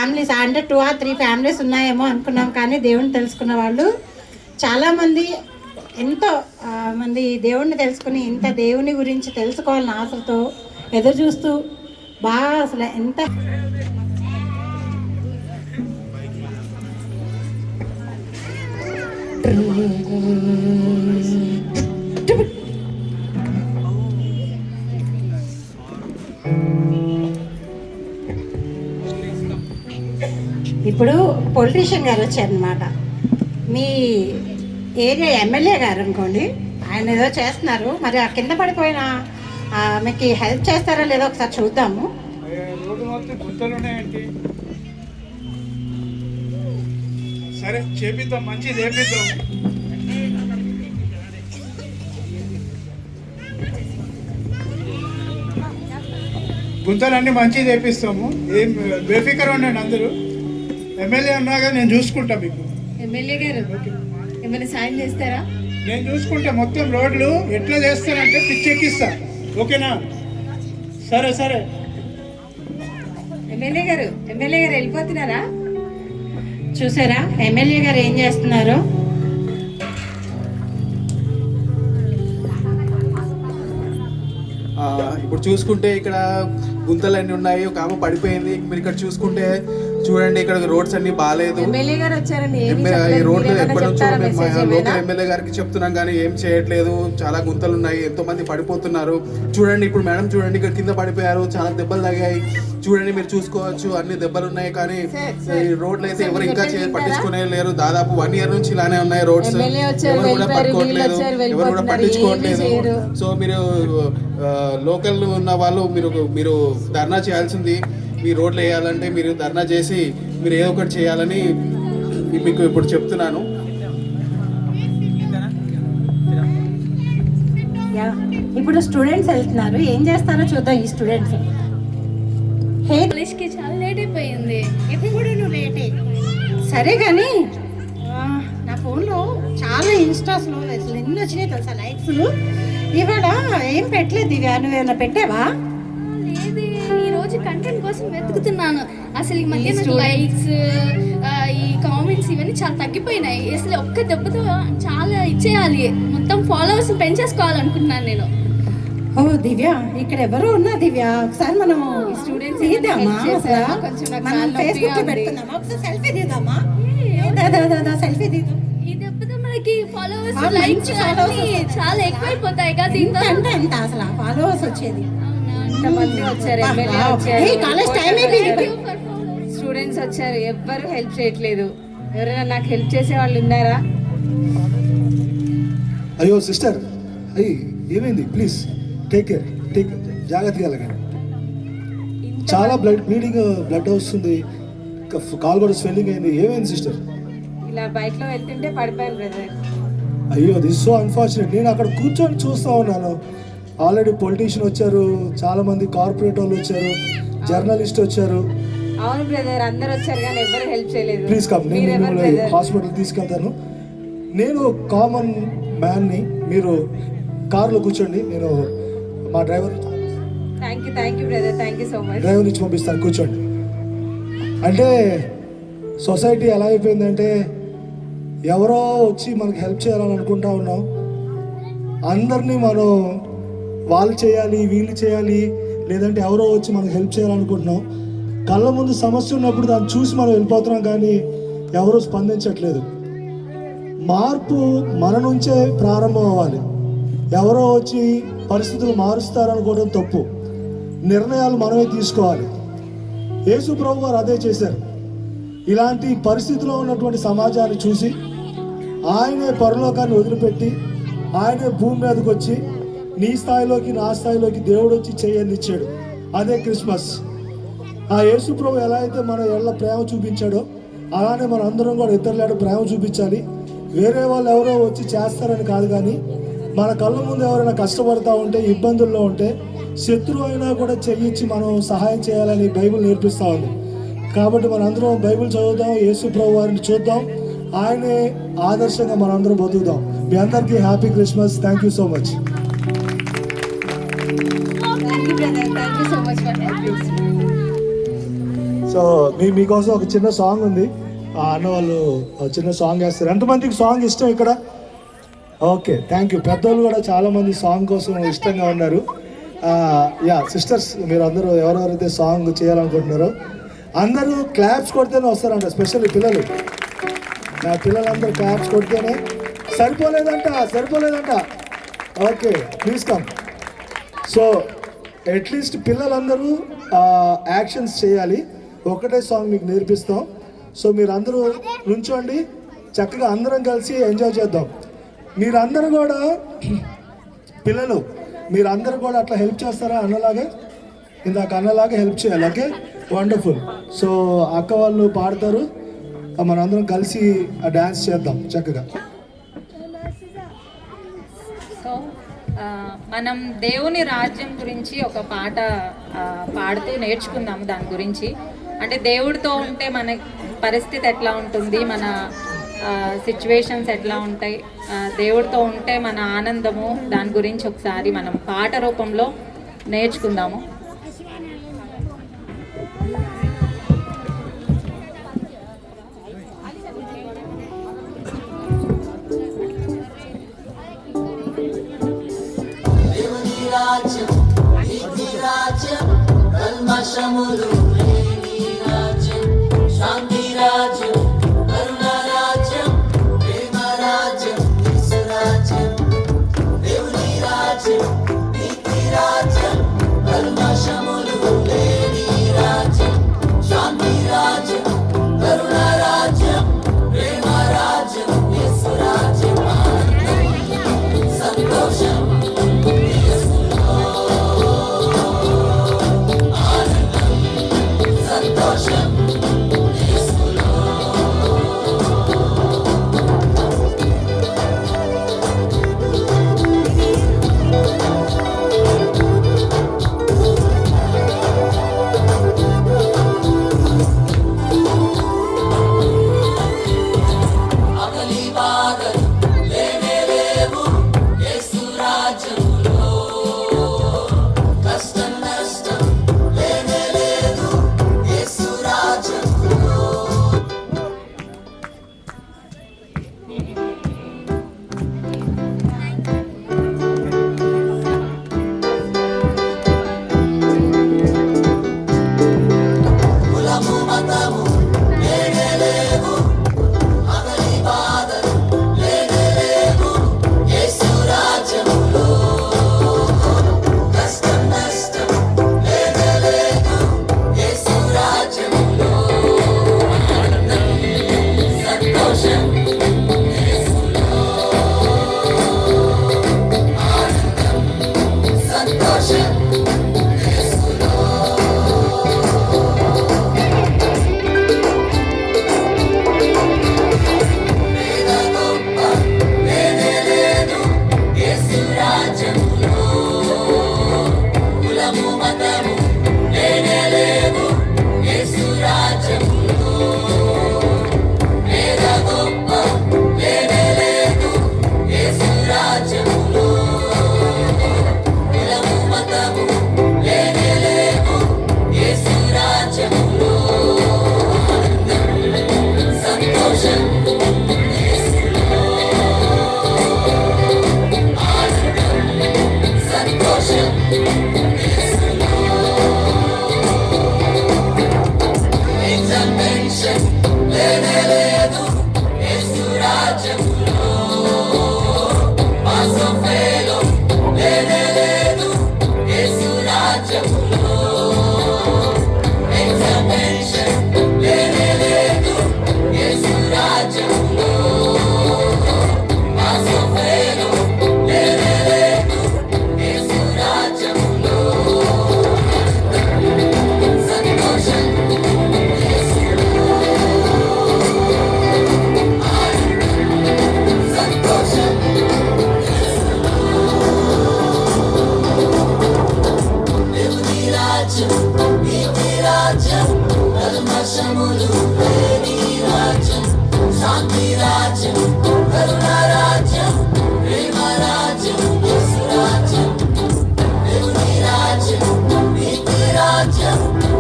Families అంటే 2 or 3 families ఉన్నాయేమో అనుకున్నాం, కానీ దేవుణ్ణి తెలుసుకున్న వాళ్ళు చాలామంది, ఎంతో మంది దేవుణ్ణి తెలుసుకుని ఇంత దేవుని గురించి తెలుసుకోవాలని ఆశతో ఎదురు చూస్తూ బాగా అసలు ఎంత ఇప్పుడు పొలిటీషియన్ గారు వచ్చారనమాట. మీ ఏరియా ఎమ్మెల్యే గారు అనుకోండి, ఆయన ఏదో చేస్తున్నారు. మరి ఆ కింద పడిపోయిన మీకు హెల్ప్ చేస్తారా లేదో ఒకసారి చూద్దాము. సరే చేపిద్దాం, మంచిది చేపిద్దాం. గుంతలన్నీ మంచిది చేపిస్తాము. ఏం బేఫికర్ ఉండండి అందరూ. ఎమ్మెల్యే ఉన్నాగా నేను చూసుకుంటా. మీకు ఎమ్మెల్యే గారు ఏమైనా సాయం చేస్తారా? నేను చూసుకుంటా. మొత్తం రోడ్లు ఎట్లా చేస్తానంటే పిచ్చెక్కిస్తా. ఓకేనా? సరే సరే. ఎమ్మెల్యే గారు వెళ్ళిపోతున్నారా? చూసారా ఎమ్మెల్యే గారు ఏం చేస్తున్నారో? ఇప్పుడు చూసుకుంటే ఇక్కడ గుంతలన్నీ ఉన్నాయి, ఒక ఆమె పడిపోయింది. మీరు ఇక్కడ చూసుకుంటే చూడండి, ఇక్కడ రోడ్స్ అన్ని బాగాలేదు. ఎమ్మెల్యే గారు వచ్చారండి, ఈ రోడ్లు ఎప్పటి నుంచో లోకల్ ఎమ్మెల్యే గారికి చెప్తున్నాం కానీ ఏం చేయట్లేదు. చాలా గుంతలు ఉన్నాయి, ఎంతో మంది పడిపోతున్నారు. చూడండి ఇప్పుడు మేడం చూడండి, ఇక్కడ కింద పడిపోయారు, చాలా దెబ్బలు తగ్గాయి. చూడండి మీరు చూసుకోవచ్చు, అన్ని దెబ్బలు ఉన్నాయి. కానీ ఈ రోడ్లు అయితే ఎవరు ఇంకా పట్టించుకునే లేరు. దాదాపు 1 year నుంచి ఇలానే ఉన్నాయి రోడ్స్. ఎవరు కూడా పట్టుకోవట్లేదు, ఎవరు కూడా పట్టించుకోవట్లేదు. సో మీరు లోకల్ ఉన్న వాళ్ళు మీరు ధర్నా చేయాల్సింది. మీ రోడ్లు వేయాలంటే మీరు ధర్నా చేసి మీరు ఏదో ఒకటి చేయాలని మీకు ఇప్పుడు చెప్తున్నాను. ఇప్పుడు స్టూడెంట్స్ వెళ్తున్నారు, ఏం చేస్తారో చూద్దాం. ఈ స్టూడెంట్స్ కాలేజ్కి చాలా లేట్ అయిపోయింది. ఇప్పుడు కూడా నువ్వు లేటే సరే, కానీ నా ఫోన్లో చాలా ఇన్స్టాస్లో అసలు ఎన్ని వచ్చినాయి తెలుసా లైక్స్. ఇవాళ ఏం పెట్టలేదు దివ్యా, నువ్వేమైనా పెట్టావా? లేదు, ఈ రోజు కంటెంట్ కోసం వెతుకుతున్నాను. అసలు ఈ మధ్య నాకు లైక్స్, ఈ కామెంట్స్ ఇవన్నీ చాలా తగ్గిపోయినాయి. అసలు ఒక్క దెబ్బతో చాలా ఇచ్చేయాలి, మొత్తం ఫాలోవర్స్ పెంచేసుకోవాలనుకుంటున్నాను నేను. ఓ దివ్య, ఇక్కడ ఎవరో ఉన్నా దివ్య, ఒకసారి మనం స్టూడెంట్స్ తీద్దామా? కొంచెం మనం ఫేస్బుక్ లో పెట్టుకుందామా? ఒకసారి సెల్ఫీ తీద్దామా? సెల్ఫీ తీద్దాం. ఈ దెబ్బతో మనకి ఫాలోవర్స్, లైక్స్ చాలా ఎక్కువైపోతాయి కదా. దీంతో అంటే ఎంత అసలు ఫాలోవర్స్ వచ్చేది? ఎంతమంది వచ్చారు, ఎమ్మెల్యే వచ్చారు, కాలేజ్ టైం అయిపోయింది, స్టూడెంట్స్ వచ్చారు, ఎవ్వరు హెల్ప్ చేయట్లేదు. ఎవరైనా నాకు హెల్ప్ చేసే వాళ్ళు ఉన్నారా? అయ్యో సిస్టర్, అయ్యి ఏమైంది? ప్లీజ్ టేక్ కేర్, జాగ్రత్తగా వెళ్ళకండి. చాలా బ్లీడింగ్ బ్లడ్ వస్తుంది, కాల్ కూడా స్వెల్లింగ్ అయింది. ఏమైంది సిస్టర్? ఇలా బైక్లో వెళ్తుంటే పడిపోయాను బ్రదర్. అయ్యో దిస్ సో అన్ఫార్చునేట్. నేను అక్కడ కూర్చొని చూస్తూ ఉన్నాను. ఆల్రెడీ పొలిటీషియన్ వచ్చారు, చాలా మంది కార్పొరేట్ వాళ్ళు వచ్చారు, జర్నలిస్ట్ వచ్చారు. అవును బ్రదర్, అందరు వచ్చారు కానీ ఎవరు హెల్ప్ చేయలేదు. ప్లీజ్ కమ్, నేను మిమ్మల్ని హాస్పిటల్ తీసుకెళ్తాను. నేను కామన్ మ్యాన్ని, మీరు కార్లో కూర్చోండి, నేను మా driver thank you brother, thank you so much. Driver నుంచి పంపిస్తాను, కూర్చోండి. అంటే సొసైటీ ఎలా అయిపోయిందంటే ఎవరో వచ్చి మనకు హెల్ప్ చేయాలని అనుకుంటా ఉన్నాం. అందరినీ మనం వాళ్ళు చేయాలి, వీళ్ళు చేయాలి, లేదంటే ఎవరో వచ్చి మనకు హెల్ప్ చేయాలనుకుంటున్నాం. కళ్ళ ముందు సమస్య ఉన్నప్పుడు దాన్ని చూసి మనం వెళ్ళిపోతున్నాం, కానీ ఎవరూ స్పందించట్లేదు. మార్పు మన నుంచే ప్రారంభం అవ్వాలి. ఎవరో వచ్చి పరిస్థితులు మారుస్తారనుకోవడం తప్పు. నిర్ణయాలు మనమే తీసుకోవాలి. యేసు ప్రభు వారు అదే చేశారు. ఇలాంటి పరిస్థితిలో ఉన్నటువంటి సమాజాన్ని చూసి ఆయనే పరలోకాన్ని వదిలిపెట్టి ఆయనే భూమి మీదకి వచ్చి నీ స్థాయిలోకి నా స్థాయిలోకి దేవుడు వచ్చి చేయందిచ్చాడు. అదే క్రిస్మస్. ఆ యేసు ప్రభు ఎలా అయితే మన ఎళ్ళ ప్రేమ చూపించాడో అలానే మన అందరం కూడా ఇతరుల ప్రేమ చూపించాలి. వేరే వాళ్ళు ఎవరో వచ్చి చేస్తారని కాదు, కానీ మన కళ్ళ ముందు ఎవరైనా కష్టపడతా ఉంటే, ఇబ్బందుల్లో ఉంటే, శత్రువు అయినా కూడా చెయ్యించి మనం సహాయం చేయాలని బైబిల్ నేర్పిస్తూ ఉంది. కాబట్టి మనందరం బైబిల్ చదువుదాం, యేసు ప్రభు వారిని చూద్దాం, ఆయనే ఆదర్శంగా మనందరం బతుకుదాం. మీ అందరికీ happy Christmas. Thank you so much. So మీకోసం ఒక చిన్న సాంగ్ ఉంది, ఆ అన్న వాళ్ళు ఒక చిన్న సాంగ్ వేస్తారు. ఎంతమందికి సాంగ్ ఇష్టం ఇక్కడ? Okay, thank you. పెద్దోళ్ళు కూడా చాలామంది సాంగ్ కోసం ఇష్టంగా ఉన్నారు. యా సిస్టర్స్, మీరు అందరూ ఎవరెవరైతే సాంగ్ చేయాలనుకుంటున్నారో అందరూ క్లాప్స్ కొడితేనే వస్తారంట, ఎస్పెషల్లీ పిల్లలు. నా పిల్లలందరూ క్లాప్స్ కొడితేనే. సరిపోలేదంట. Okay, please come. So at least పిల్లలందరూ యాక్షన్స్ చేయాలి. ఒకటే సాంగ్ మీకు నేర్పిస్తాం. సో మీరు అందరూ నుంచోండి, చక్కగా అందరం కలిసి ఎంజాయ్ చేద్దాం. మీరందరూ కూడా పిల్లలు మీరందరూ కూడా అట్లా హెల్ప్ చేస్తారా అన్నలాగా? ఇందాక అన్నలాగా హెల్ప్ చేయాలి. Okay, wonderful. సో అక్క వాళ్ళు పాడతారు, మనందరం కలిసి ఆ డ్యాన్స్ చేద్దాం చక్కగా. సో మనం దేవుని రాజ్యం గురించి ఒక పాట పాడుతూ నేర్చుకుందాము. దాని గురించి అంటే దేవుడితో ఉంటే మన పరిస్థితి ఎట్లా ఉంటుంది, మన సిచ్యువేషన్స్ ఎట్లా ఉంటాయి, దేవుడితో ఉంటే మన ఆనందము, దాని గురించి ఒకసారి మనం పాట రూపంలో నేర్చుకుందాము. కల్మషములు లేని రాజ్యం, శాంతి రాజ్యం, కరుణ రాజ్యం, ప్రేమ రాజ్యం, యేసు రాజ్యం. దేవుని రాజ్యం, నీతి రాజ్యం, కల్మషములు లేని రాజ్యం, శాంతి రాజ్యం, కరుణ రాజ్యం, ప్రేమ రాజ్యం, యేసు రాజ్యం. సంతోషం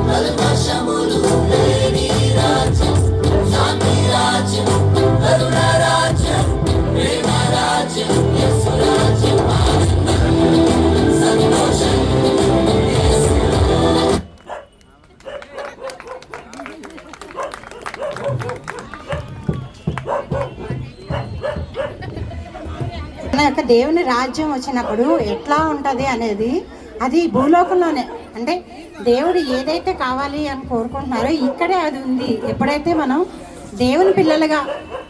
కల్మషములు మన యొక్క దేవుని రాజ్యం వచ్చినప్పుడు ఎట్లా ఉంటుంది అనేది అది భూలోకంలోనే, అంటే దేవుడు ఏదైతే కావాలి అని కోరుకుంటున్నారో ఇక్కడే అది ఉంది. ఎప్పుడైతే మనం దేవుని పిల్లలుగా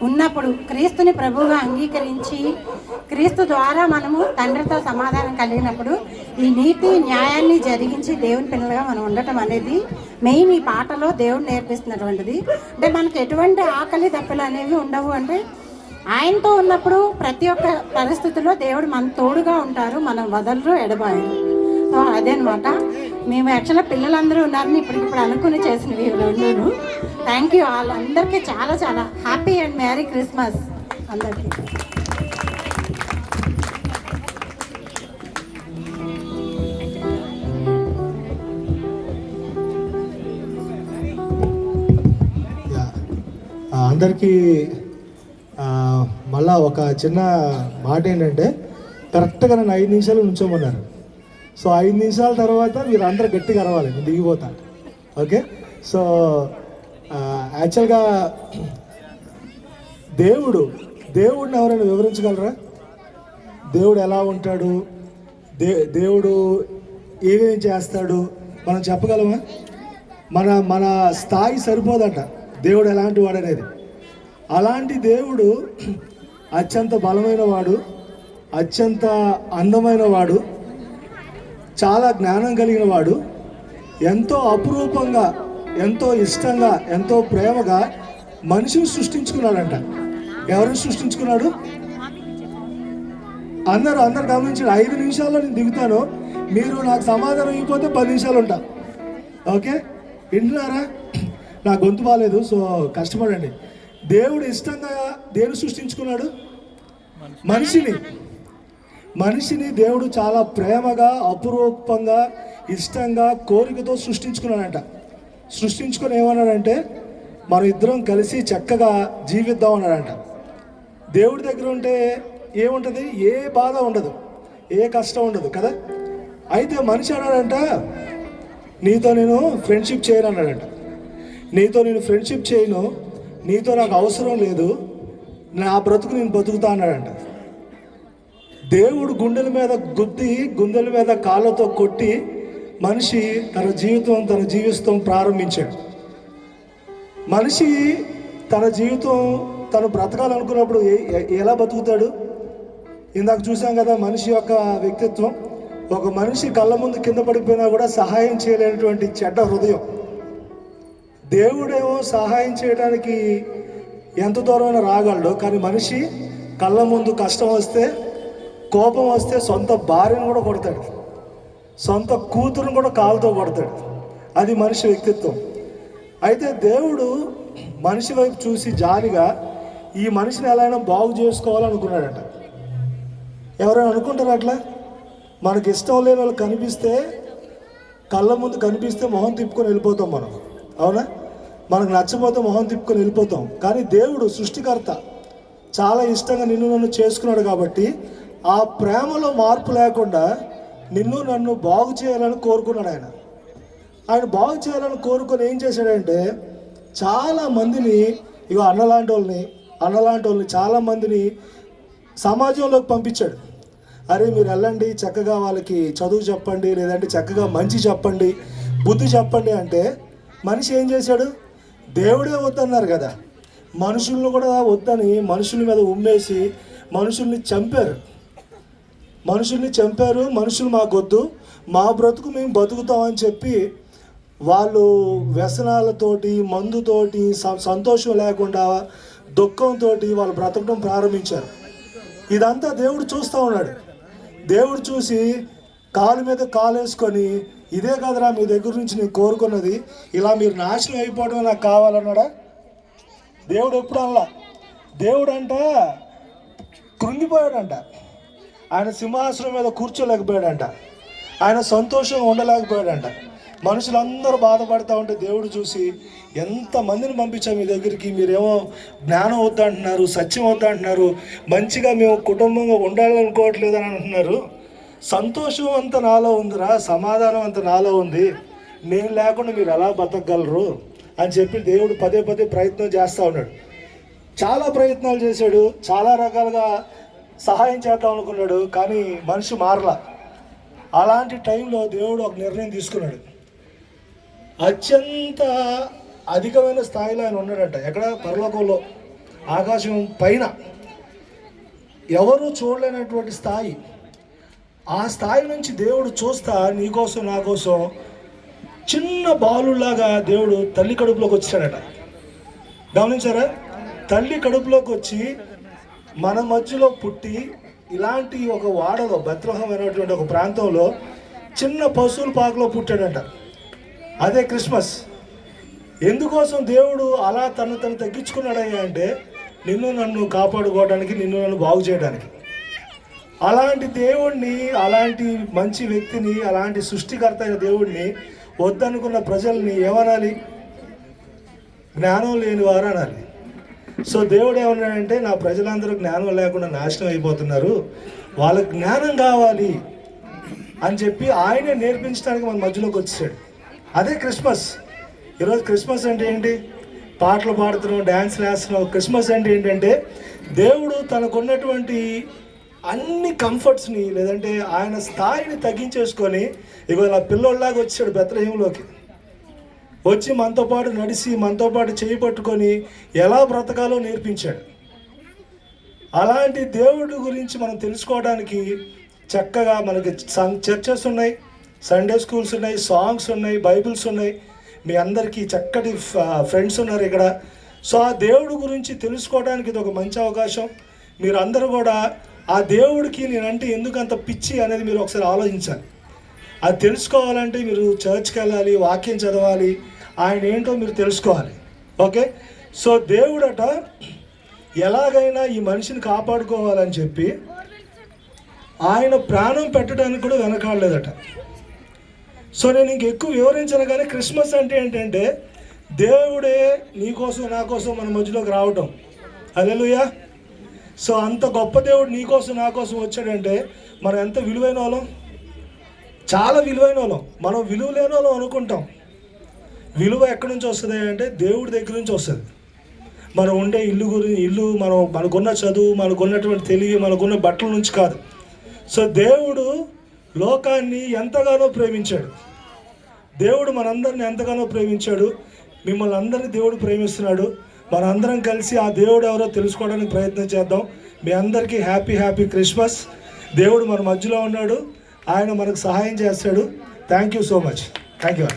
ఉన్నప్పుడు, క్రీస్తుని ప్రభువుగా అంగీకరించి క్రీస్తు ద్వారా మనము తండ్రితో సమాధానం కలిగినప్పుడు ఈ నీతి న్యాయాన్ని జరిగించి దేవుని పిల్లలుగా మనం ఉండటం అనేది మెయిన్ ఈ పాటలో దేవుడు నేర్పిస్తున్నటువంటిది. అంటే మనకు ఎటువంటి ఆకలి దప్పులు అనేవి ఉండవు. అంటే ఆయనతో ఉన్నప్పుడు ప్రతి ఒక్క పరిస్థితుల్లో దేవుడు మన తోడుగా ఉంటారు, మనం వదలరు, ఎడబాయరు. సో అదేనమాట. మేము యాక్చువల్గా పిల్లలందరూ ఉన్నారని ఇప్పుడు అనుకుని చేసినవి రెండును. థ్యాంక్ యూ ఆల్, అందరికీ చాలా చాలా హ్యాపీ అండ్ మ్యారీ క్రిస్మస్ అందరికీ. అందరికీ మళ్ళా ఒక చిన్న మాట ఏంటంటే, కరెక్ట్గా నన్ను 5 నిమిషాలు ఉంచమన్నారు. సో 5 నిమిషాల తర్వాత మీరు అందరూ గట్టిగా అరవాలి, నేను దిగిపోతా. ఓకే. సో యాక్చువల్గా దేవుడిని ఎవరైనా వివరించగలరా? దేవుడు ఎలా ఉంటాడు, దేవుడు ఏమేం చేస్తాడు మనం చెప్పగలమా? మన స్థాయి సరిపోదట దేవుడు ఎలాంటి వాడు అనేది. అలాంటి దేవుడు అత్యంత బలమైన వాడు, అత్యంత అందమైన వాడు, చాలా జ్ఞానం కలిగిన వాడు, ఎంతో అపురూపంగా, ఎంతో ఇష్టంగా, ఎంతో ప్రేమగా మనిషిని సృష్టించుకున్నాడంట. ఎవరిని సృష్టించుకున్నాడు? అందరు గమనించండి. 5 నిమిషాల్లో నేను దిగుతాను, మీరు నాకు సమాధానం ఇవ్వకపోతే 10 నిమిషాలు ఉంటా. ఓకే, వింటున్నారా? నా గొంతు బాగాలేదు, సో కష్టపడండి. దేవుడు ఇష్టంగా దేని సృష్టించుకున్నాడు? మనిషిని దేవుడు చాలా ప్రేమగా, అపురూపంగా, ఇష్టంగా, కోరికతో సృష్టించుకున్నాడంట. సృష్టించుకొని ఏమన్నాడంటే, మనం ఇద్దరం కలిసి చక్కగా జీవిద్దాం అన్నాడంట. దేవుడి దగ్గర ఉంటే ఏముంటుంది? ఏ బాధ ఉండదు, ఏ కష్టం ఉండదు కదా. అయితే మనిషి అన్నాడంట, నీతో నేను ఫ్రెండ్షిప్ చేయను అన్నాడంట. నీతో నేను ఫ్రెండ్షిప్ చేయను, నీతో నాకు అవసరం లేదు, నా బ్రతుకు నేను బతుకుతా అన్నాడంట. దేవుడు గుండెల మీద గుద్ది, గుండెల మీద కాళ్ళతో కొట్టి మనిషి తన జీవితం ప్రారంభించాడు. మనిషి తన జీవితం తను బ్రతకాలనుకున్నప్పుడు ఎలా బతుకుతాడు? ఇందాక చూసాం కదా మనిషి యొక్క వ్యక్తిత్వం. ఒక మనిషి కళ్ళ ముందు కింద పడిపోయినా కూడా సహాయం చేయలేనటువంటి చెడ్డ హృదయం. దేవుడేమో సహాయం చేయడానికి ఎంత దూరమైనా రాగలడు, కానీ మనిషి కళ్ళ ముందు కష్టం వస్తే, కోపం వస్తే సొంత భార్యను కూడా కొడతాడు, సొంత కూతురును కూడా కాలుతో కొడతాడు. అది మనిషి వ్యక్తిత్వం. అయితే దేవుడు మనిషి వైపు చూసి జాలిగా ఈ మనిషిని ఎలా అయినా బాగు చేసుకోవాలనుకున్నాడట. ఎవరైనా అనుకుంటారు అట్లా? మనకి ఇష్టం లేని వాళ్ళు కనిపిస్తే, కళ్ళ ముందు కనిపిస్తే మొహం తిప్పుకొని వెళ్ళిపోతాం మనం, అవునా? మనకు నచ్చపోతే మొహం తిప్పుకొని వెళ్ళిపోతాం. కానీ దేవుడు సృష్టికర్త చాలా ఇష్టంగా నిన్ను నన్ను చేసుకున్నాడు కాబట్టి ఆ ప్రేమలో మార్పు లేకుండా నిన్ను నన్ను బాగు చేయాలని కోరుకున్నాడు. ఆయన బాగు చేయాలని కోరుకొని ఏం చేశాడంటే, చాలామందిని, ఇక అన్నలాంటి వాళ్ళని చాలామందిని సమాజంలోకి పంపించాడు. అరే మీరు వెళ్ళండి, చక్కగా వాళ్ళకి చదువు చెప్పండి, లేదంటే చక్కగా మంచి చెప్పండి, బుద్ధి చెప్పండి అంటే మనిషి ఏం చేశాడు? దేవుడే వద్దన్నారు కదా, మనుషులను కూడా వద్దని మనుషుల మీద ఉమ్మేసి మనుషుల్ని చంపారు. మనుషులు మాకొద్దు, మా బ్రతుకు మేము బతుకుతామని చెప్పి వాళ్ళు వ్యసనాలతోటి, మందుతోటి, సంతోషం లేకుండా, దుఃఖంతో వాళ్ళు బ్రతకడం ప్రారంభించారు. ఇదంతా దేవుడు చూస్తూ ఉన్నాడు. దేవుడు చూసి కాలు మీద కాలు వేసుకొని, ఇదే కదరా మీ దగ్గర నుంచి నేను కోరుకున్నది, ఇలా మీరు నాశనం అయిపోవడం నాకు కావాలన్నాడా? దేవుడు ఎప్పుడు అనలా. దేవుడు అంట కృంగిపోయాడంట. ఆయన సింహాసనం మీద కూర్చోలేకపోయాడంట. ఆయన సంతోషంగా ఉండలేకపోయాడంట. మనుషులందరూ బాధపడతా ఉంటే దేవుడు చూసి, ఎంతమందిని పంపించాం మీ దగ్గరికి, మీరేమో జ్ఞానం వద్దంటున్నారు, సత్యం వద్దంటున్నారు, మంచిగా మేము కుటుంబంగా ఉండాలనుకోవట్లేదు అని అంటున్నారు, సంతోషం అంత నాలో ఉందిరా, సమాధానం అంత నాలో ఉంది, నేను లేకుండా మీరు ఎలా బతకగలరు అని చెప్పి దేవుడు పదే ప్రయత్నం చేస్తూ ఉన్నాడు. చాలా ప్రయత్నాలు చేశాడు, చాలా రకాలుగా సహాయం చేద్దాం అనుకున్నాడు, కానీ మనిషి మారలా. అలాంటి టైంలో దేవుడు ఒక నిర్ణయం తీసుకున్నాడు. అత్యంత అధికమైన స్థాయిలో ఆయన ఉన్నాడంట. ఎక్కడ? పరలోకంలో, ఆకాశం పైన, ఎవరు చూడలేనటువంటి స్థాయి. ఆ స్థాయి నుంచి దేవుడు చూస్తా నీకోసం నా కోసం చిన్న బాలులాగా దేవుడు తల్లి కడుపులోకి వచ్చాడట. గమనించారా? తల్లి కడుపులోకి వచ్చి మన మధ్యలో పుట్టి ఇలాంటి ఒక వాడలో, బెత్లెహేమ్ అనేటువంటి ఒక ప్రాంతంలో చిన్న పశువుల పాకలో పుట్టాడంట. అదే క్రిస్మస్. ఎందుకోసం దేవుడు అలా తను తగ్గించుకున్నాడయ్యా అంటే నిన్ను నన్ను కాపాడుకోవడానికి, నిన్ను నన్ను బాగు చేయడానికి. అలాంటి దేవుణ్ణి, అలాంటి మంచి వ్యక్తిని, అలాంటి సృష్టికర్త అయిన దేవుణ్ణి వద్దనుకున్న ప్రజల్ని ఏమనాలి? జ్ఞానం లేని వారు అనాలి. సో దేవుడు ఏమన్నాడంటే, నా ప్రజలందరూ జ్ఞానం లేకుండా నాశనం అయిపోతున్నారు, వాళ్ళకి జ్ఞానం కావాలి అని చెప్పి ఆయనే నేర్పించడానికి మన మధ్యలోకి వచ్చాడు. అదే క్రిస్మస్. ఈరోజు క్రిస్మస్ అంటే ఏంటి? పాటలు పాడుతున్నాం, డ్యాన్స్లు వేస్తున్నాం. క్రిస్మస్ అంటే ఏంటంటే దేవుడు తనకున్నటువంటి అన్ని కంఫర్ట్స్ని, లేదంటే ఆయన స్థాయిని తగ్గించేసుకొని ఇవాళ పిల్లోళ్ళలాగా వచ్చాడు బెత్లెహేంలోకి. వచ్చి మనతో పాటు నడిచి, మనతో పాటు చేయి పట్టుకొని ఎలా బ్రతకాలో నేర్పించాడు. అలాంటి దేవుడి గురించి మనం తెలుసుకోవడానికి చక్కగా మనకి చర్చెస్ ఉన్నాయి, సండే స్కూల్స్ ఉన్నాయి, సాంగ్స్ ఉన్నాయి, బైబిల్స్ ఉన్నాయి. మీ అందరికీ చక్కటి ఫ్రెండ్స్ ఉన్నారు ఇక్కడ. సో ఆ దేవుడి గురించి తెలుసుకోవడానికి ఇది ఒక మంచి అవకాశం. మీరు అందరూ కూడా ఆ దేవుడికి నేనంటే ఎందుకు అంత పిచ్చి అనేది మీరు ఒకసారి ఆలోచించాలి. అది తెలుసుకోవాలంటే మీరు చర్చ్కి వెళ్ళాలి, వాక్యం చదవాలి, ఆయన ఏంటో మీరు తెలుసుకోవాలి. ఓకే? సో దేవుడట ఎలాగైనా ఈ మనిషిని కాపాడుకోవాలని చెప్పి ఆయన ప్రాణం పెట్టడానికి కూడా వెనకాడలేదట. సో నేను ఇంకెక్కువ వివరించను, కానీ క్రిస్మస్ అంటే ఏంటంటే దేవుడే నీకోసం నా కోసం మన మధ్యలోకి రావటం. హల్లెలూయా. సో అంత గొప్ప దేవుడు నీకోసం నా కోసం వచ్చాడంటే మనం ఎంత విలువైన వాళ్ళం, చాలా విలువైన వాళ్ళం. మనం విలువ లేని వాళ్ళం అనుకుంటాం. విలువ ఎక్కడి నుంచి వస్తుంది అంటే దేవుడి దగ్గర నుంచి వస్తుంది. మనం ఉండే ఇల్లు మనకున్న చదువు, మనకున్నటువంటి తెలివి, మనకున్న బట్టల నుంచి కాదు. సో దేవుడు లోకాన్ని ఎంతగానో ప్రేమించాడు. దేవుడు మనందరిని ఎంతగానో ప్రేమించాడు. మిమ్మల్ని అందరినీ దేవుడు ప్రేమిస్తున్నాడు. మనందరం కలిసి ఆ దేవుడు ఎవరో తెలుసుకోవడానికి ప్రయత్నం చేద్దాం. మీ అందరికీ హ్యాపీ క్రిస్మస్. దేవుడు మన మధ్యలో ఉన్నాడు, ఆయన మనకు సహాయం చేస్తాడు. Thank you so much. Thank you.